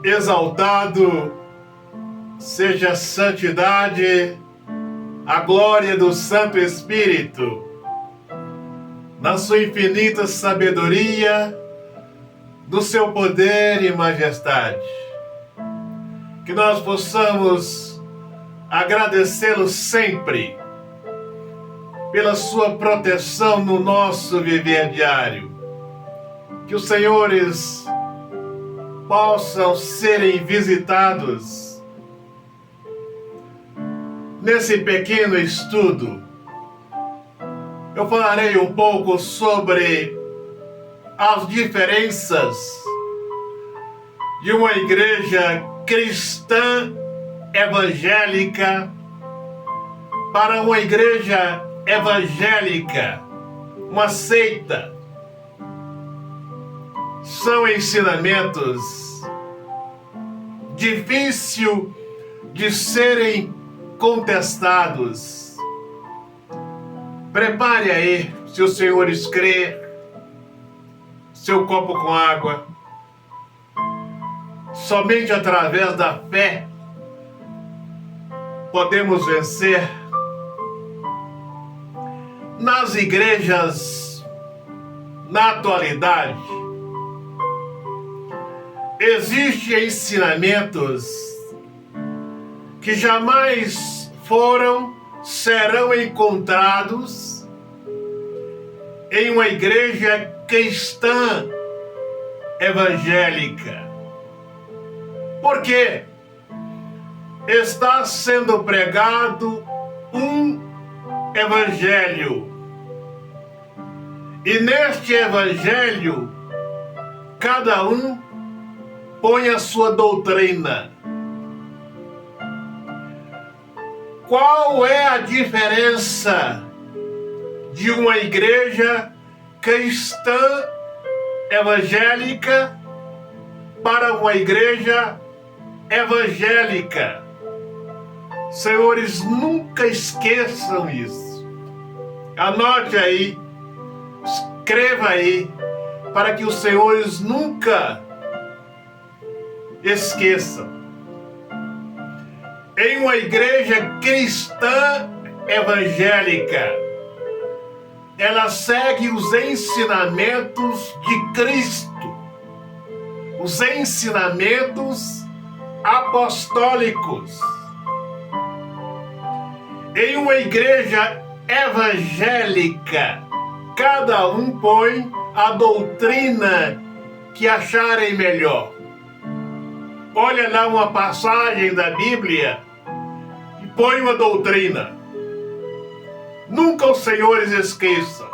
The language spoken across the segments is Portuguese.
Exaltado seja a santidade, a glória do Santo Espírito, na sua infinita sabedoria, do seu poder e majestade. Que nós possamos agradecê-lo sempre pela sua proteção no nosso viver diário. Que os senhores possam serem visitados nesse pequeno estudo. Eu falarei um pouco sobre as diferenças de uma igreja cristã evangélica para uma igreja evangélica, uma seita. São ensinamentos difíceis de serem contestados. Prepare aí, se os senhores crê, seu copo com água. Somente através da fé podemos vencer. Nas igrejas, na atualidade, existem ensinamentos que jamais serão encontrados em uma igreja cristã evangélica. Porque está sendo pregado um evangelho. E neste evangelho, cada um põe a sua doutrina. Qual é a diferença de uma igreja cristã evangélica para uma igreja evangélica? Senhores, nunca esqueçam isso. Anote aí, escreva aí, para que os senhores nunca esqueçam. Em uma igreja cristã evangélica, ela segue os ensinamentos de Cristo, os ensinamentos apostólicos. Em uma igreja evangélica, cada um põe a doutrina que acharem melhor. Olha lá uma passagem da Bíblia e põe uma doutrina. Nunca os senhores esqueçam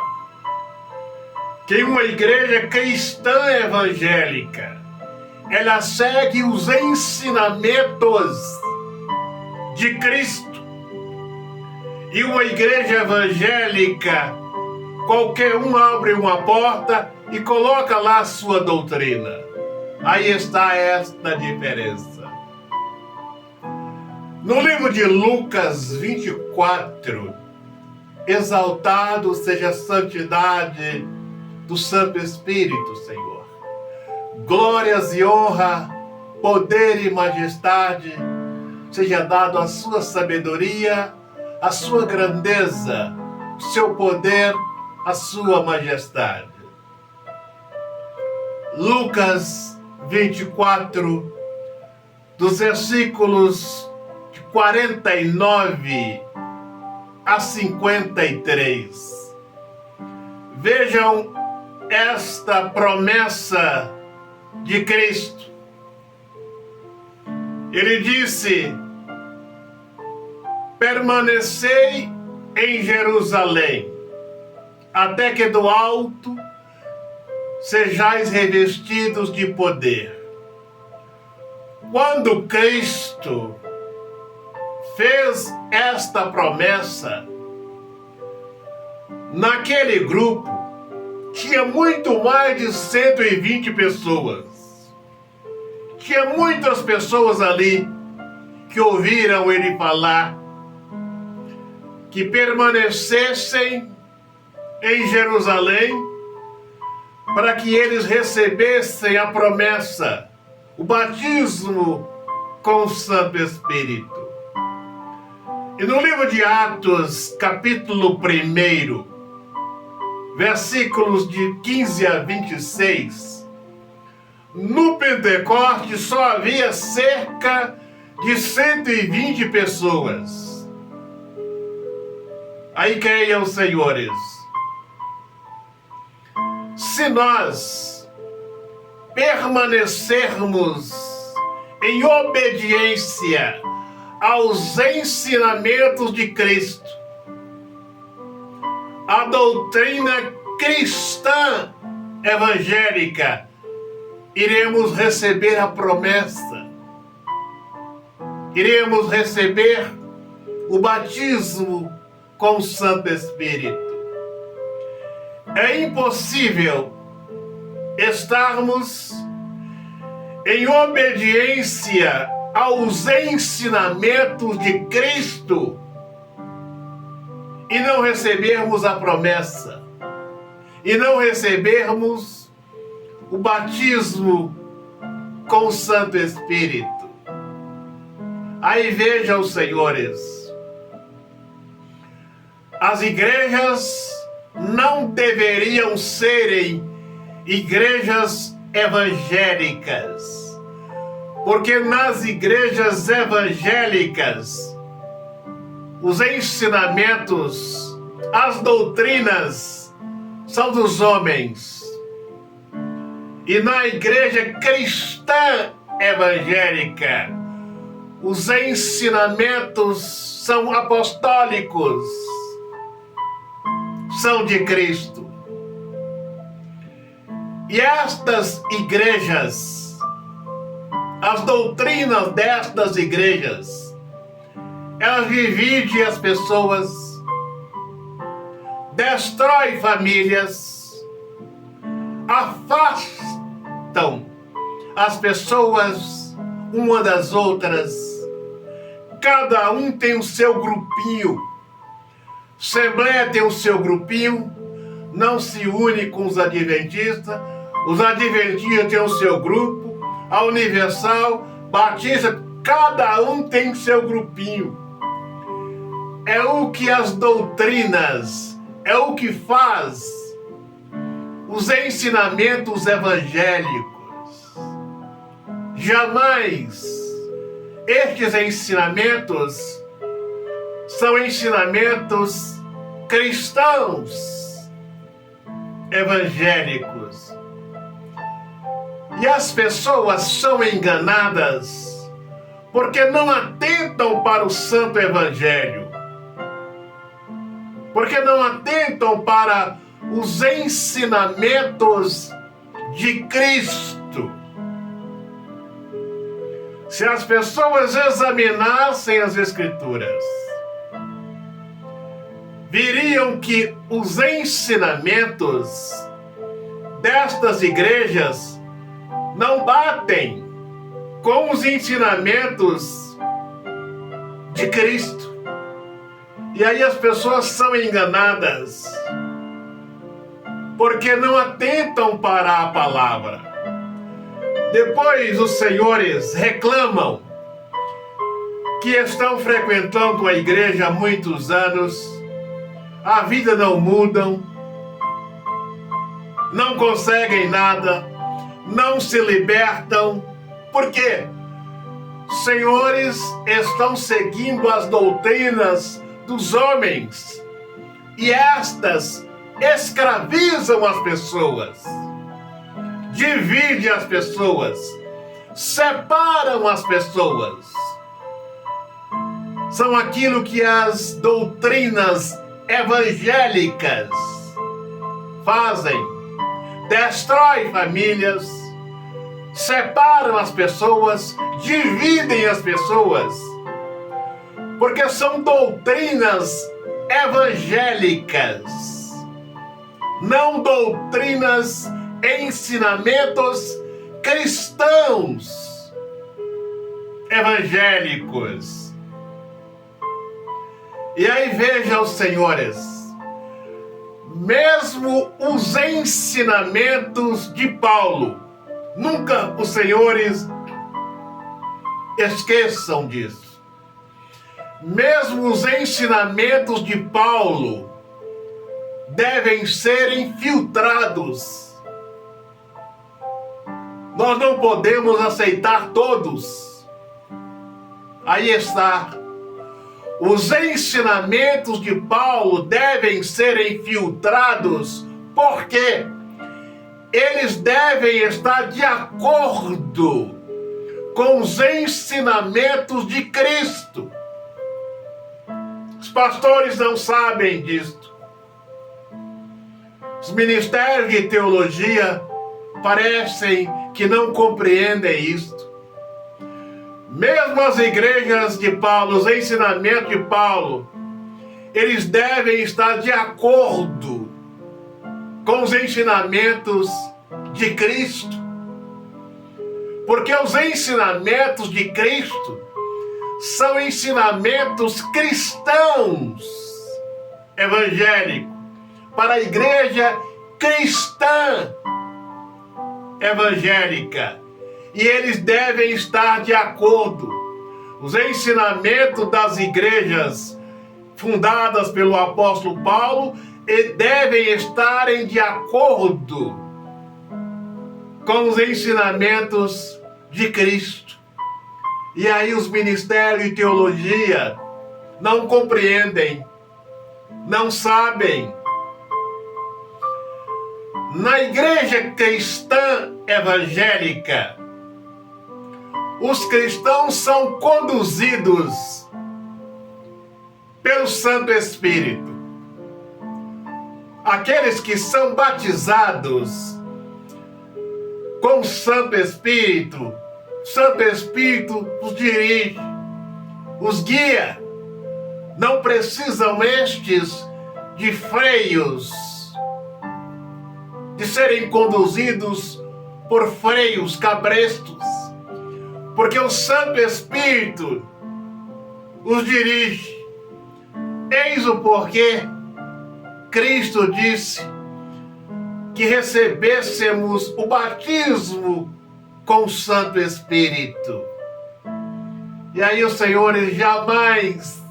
que uma igreja cristã evangélica, ela segue os ensinamentos de Cristo. E uma igreja evangélica, qualquer um abre uma porta e coloca lá a sua doutrina. Aí está esta diferença. No livro de Lucas 24, exaltado seja a santidade do Santo Espírito, Senhor. Glórias e honra, poder e majestade seja dado à sua sabedoria, à sua grandeza, o seu poder, a sua majestade. Lucas 24, dos versículos de 49 a 53. Vejam esta promessa de Cristo. Ele disse: permanecei em Jerusalém, até que do alto sejais revestidos de poder. Quando Cristo fez esta promessa, naquele grupo tinha muito mais de 120 pessoas. Tinha muitas pessoas ali que ouviram ele falar que permanecessem em Jerusalém para que eles recebessem a promessa o batismo com o Santo Espírito. E no livro de Atos, capítulo 1, versículos de 15 a 26, no Pentecostes só havia cerca de 120 pessoas. Aí creiam, senhores, se nós permanecermos em obediência aos ensinamentos de Cristo, a doutrina cristã evangélica, iremos receber a promessa, iremos receber o batismo com o Santo Espírito. É impossível estarmos em obediência aos ensinamentos de Cristo e não recebermos a promessa, e não recebermos o batismo com o Santo Espírito. Aí vejam, senhores, as igrejas não deveriam serem igrejas evangélicas, porque nas igrejas evangélicas os ensinamentos, as doutrinas são dos homens, e na igreja cristã evangélica os ensinamentos são apostólicos, são de Cristo. E estas igrejas, as doutrinas destas igrejas, elas dividem as pessoas, destrói famílias, afastam as pessoas uma das outras. Cada um tem o seu grupinho. Assembleia tem o seu grupinho, não se une com os adventistas têm o seu grupo, a Universal, Batista, cada um tem o seu grupinho. É o que as doutrinas, é o que faz os ensinamentos evangélicos. Jamais estes ensinamentos são ensinamentos cristãos evangélicos. E as pessoas são enganadas porque não atentam para o Santo Evangelho, porque não atentam para os ensinamentos de Cristo. Se as pessoas examinassem as Escrituras, viriam que os ensinamentos destas igrejas não batem com os ensinamentos de Cristo. E aí as pessoas são enganadas porque não atentam para a palavra. Depois os senhores reclamam que estão frequentando a igreja há muitos anos, a vida não mudam, não conseguem nada, não se libertam. Por quê? Senhores estão seguindo as doutrinas dos homens e estas escravizam as pessoas, dividem as pessoas, separam as pessoas. São aquilo que as doutrinas evangélicas fazem. Destrói famílias, separam as pessoas, dividem as pessoas, porque são doutrinas evangélicas, não doutrinas, ensinamentos cristãos evangélicos. E aí vejam, senhores, mesmo os ensinamentos de Paulo, nunca os senhores esqueçam disso. Mesmo os ensinamentos de Paulo devem ser infiltrados. Nós não podemos aceitar todos. Aí está. Os ensinamentos de Paulo devem ser infiltrados, porque eles devem estar de acordo com os ensinamentos de Cristo. Os pastores não sabem disto. Os ministérios de teologia parecem que não compreendem isto. Mesmo as igrejas de Paulo, os ensinamentos de Paulo, eles devem estar de acordo com os ensinamentos de Cristo. Porque os ensinamentos de Cristo são ensinamentos cristãos, evangélicos, para a igreja cristã evangélica. E eles devem estar de acordo. Os ensinamentos das igrejas fundadas pelo apóstolo Paulo devem estarem de acordo com os ensinamentos de Cristo. E aí os ministérios de teologia não compreendem, não sabem. Na igreja cristã evangélica, os cristãos são conduzidos pelo Santo Espírito. Aqueles que são batizados com o Santo Espírito os dirige, os guia. Não precisam estes de freios, de serem conduzidos por freios cabrestos, porque o Santo Espírito os dirige. Eis o porquê Cristo disse que recebêssemos o batismo com o Santo Espírito. E aí os senhores jamais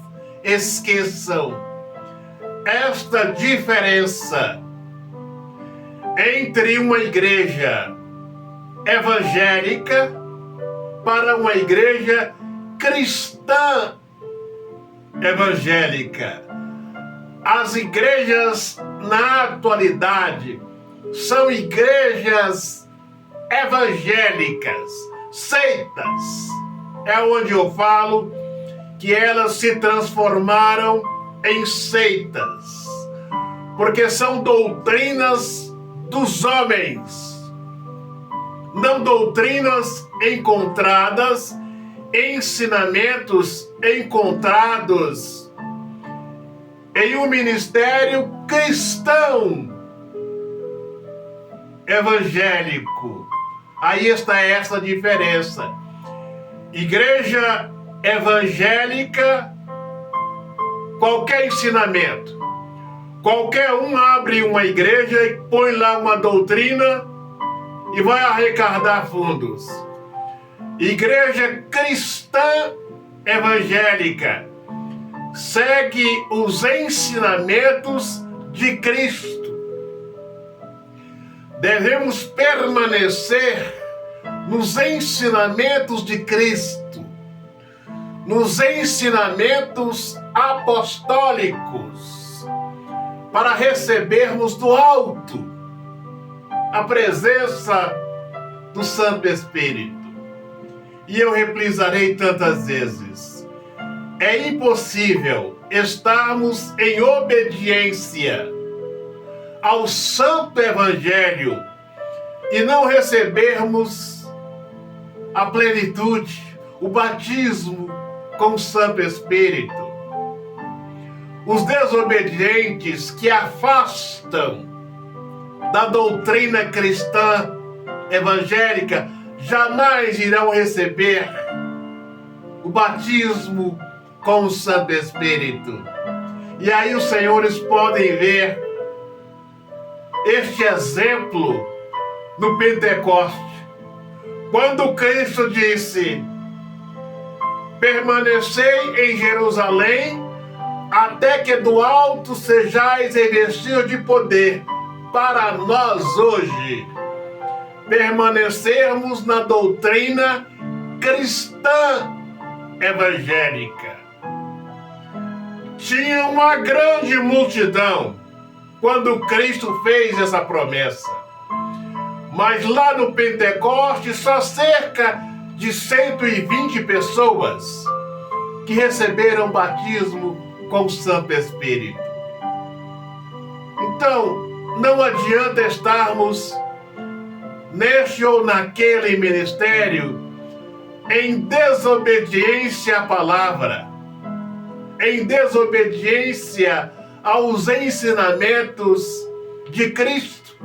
esqueçam esta diferença entre uma igreja evangélica para uma igreja cristã evangélica. As igrejas na atualidade são igrejas evangélicas, seitas. É onde eu falo que elas se transformaram em seitas, porque são doutrinas dos homens, não doutrinas encontradas, ensinamentos encontrados em um ministério cristão evangélico. Aí está essa diferença. Igreja evangélica, qualquer ensinamento, qualquer um abre uma igreja e põe lá uma doutrina e vai arrecadar fundos. Igreja cristã evangélica segue os ensinamentos de Cristo. Devemos permanecer nos ensinamentos de Cristo, nos ensinamentos apostólicos, para recebermos do alto a presença do Santo Espírito. E eu reprisarei tantas vezes: é impossível estarmos em obediência ao Santo Evangelho e não recebermos a plenitude, o batismo com o Santo Espírito. Os desobedientes que afastam da doutrina cristã evangélica jamais irão receber o batismo com o Santo Espírito. E aí os senhores podem ver este exemplo no Pentecoste, quando Cristo disse permanecei em Jerusalém, até que do alto sejais revestidos de poder, para nós hoje permanecermos na doutrina cristã evangélica. Tinha uma grande multidão quando Cristo fez essa promessa. Mas lá no Pentecoste, só cerca de 120 pessoas que receberam batismo com o Santo Espírito. Então, não adianta estarmos neste ou naquele ministério em desobediência à palavra, em desobediência aos ensinamentos de Cristo,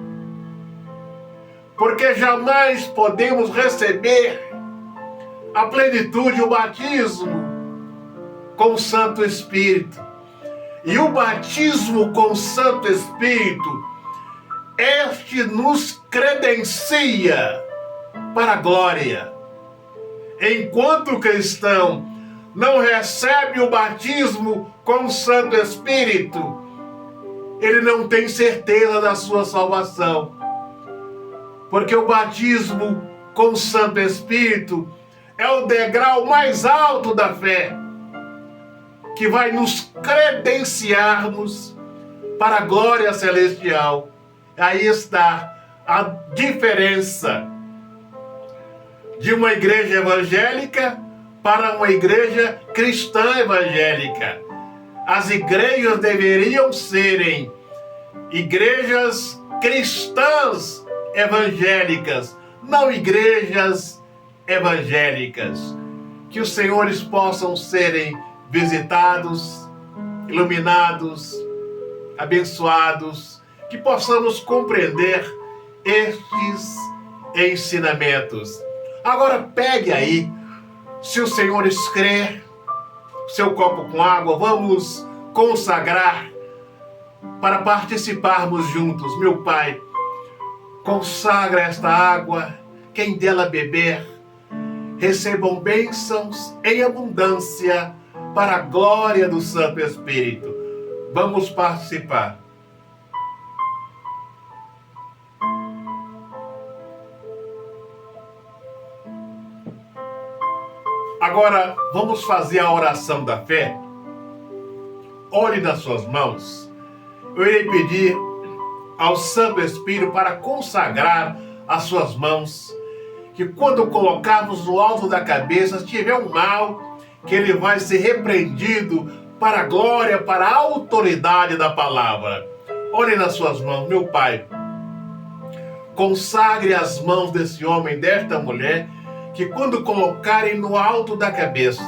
porque jamais podemos receber a plenitude, o batismo com o Santo Espírito. E o batismo com o Santo Espírito, este nos credencia para a glória. Enquanto o cristão não recebe o batismo com o Santo Espírito, ele não tem certeza da sua salvação. Porque o batismo com o Santo Espírito é o degrau mais alto da fé, que vai nos credenciarmos para a glória celestial. Aí está a diferença de uma igreja evangélica para uma igreja cristã evangélica. As igrejas deveriam serem igrejas cristãs evangélicas, não igrejas evangélicas. Que os senhores possam serem visitados, iluminados, abençoados, que possamos compreender estes ensinamentos. Agora pegue aí, se os senhores crê, seu copo com água, vamos consagrar para participarmos juntos. Meu Pai, consagra esta água, quem dela beber, recebam bênçãos em abundância para a glória do Santo Espírito. Vamos participar. Agora, vamos fazer a oração da fé. Olhe nas suas mãos. Eu irei pedir ao Santo Espírito para consagrar as suas mãos, que quando colocarmos no alto da cabeça, se tiver um mal, que ele vai ser repreendido para a glória, para a autoridade da palavra. Olhe nas suas mãos, meu Pai. Consagre as mãos desse homem, desta mulher, que quando colocarem no alto da cabeça,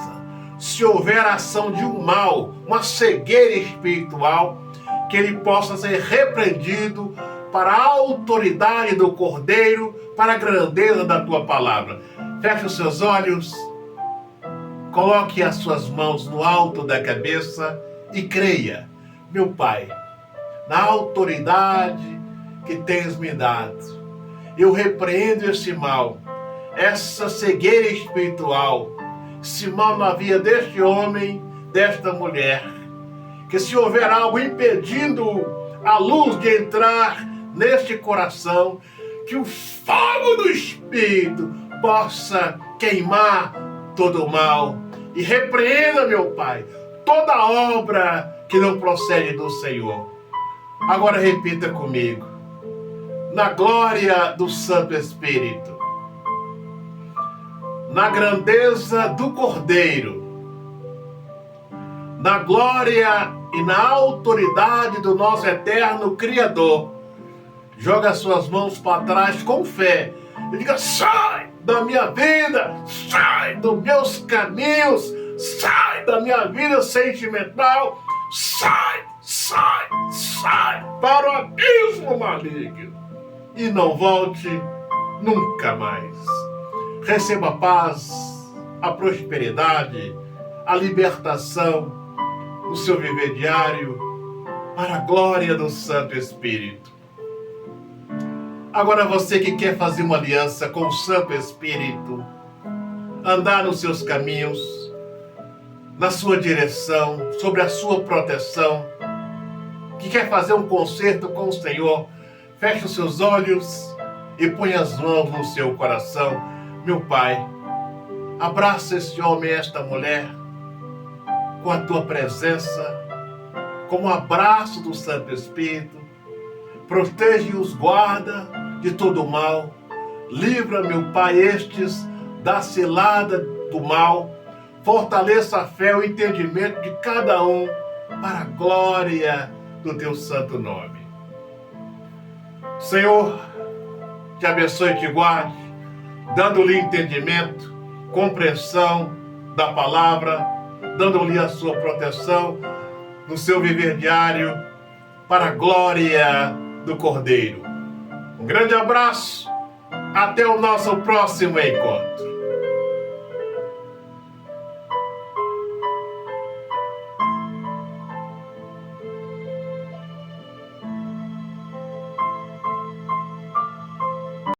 se houver ação de um mal, uma cegueira espiritual, que ele possa ser repreendido para a autoridade do Cordeiro, para a grandeza da tua palavra. Feche os seus olhos, coloque as suas mãos no alto da cabeça e creia, meu Pai, na autoridade que tens me dado. Eu repreendo esse mal, essa cegueira espiritual, esse mal na vida deste homem, desta mulher, que se houver algo impedindo a luz de entrar neste coração, que o fogo do Espírito possa queimar todo o mal e repreenda, meu Pai, toda obra que não procede do Senhor. Agora repita comigo, na glória do Santo Espírito, na grandeza do Cordeiro, na glória e na autoridade do nosso eterno Criador, joga as suas mãos para trás com fé e diga: sai da minha vida, sai dos meus caminhos, sai da minha vida sentimental, sai para o abismo maligno e não volte nunca mais. Receba a paz, a prosperidade, a libertação no seu viver diário, para a glória do Santo Espírito. Agora você que quer fazer uma aliança com o Santo Espírito, andar nos seus caminhos, na sua direção, sobre a sua proteção, que quer fazer um concerto com o Senhor, feche os seus olhos e põe as mãos no seu coração. Meu Pai, abraça este homem e esta mulher com a tua presença, com o abraço do Santo Espírito. Protege e os guarda de todo mal. Livra, meu Pai, estes da cilada do mal. Fortaleça a fé e o entendimento de cada um para a glória do teu santo nome. Senhor, te abençoe e te guarde, dando-lhe entendimento, compreensão da palavra, dando-lhe a sua proteção no seu viver diário, para a glória do Cordeiro. Um grande abraço, até o nosso próximo encontro.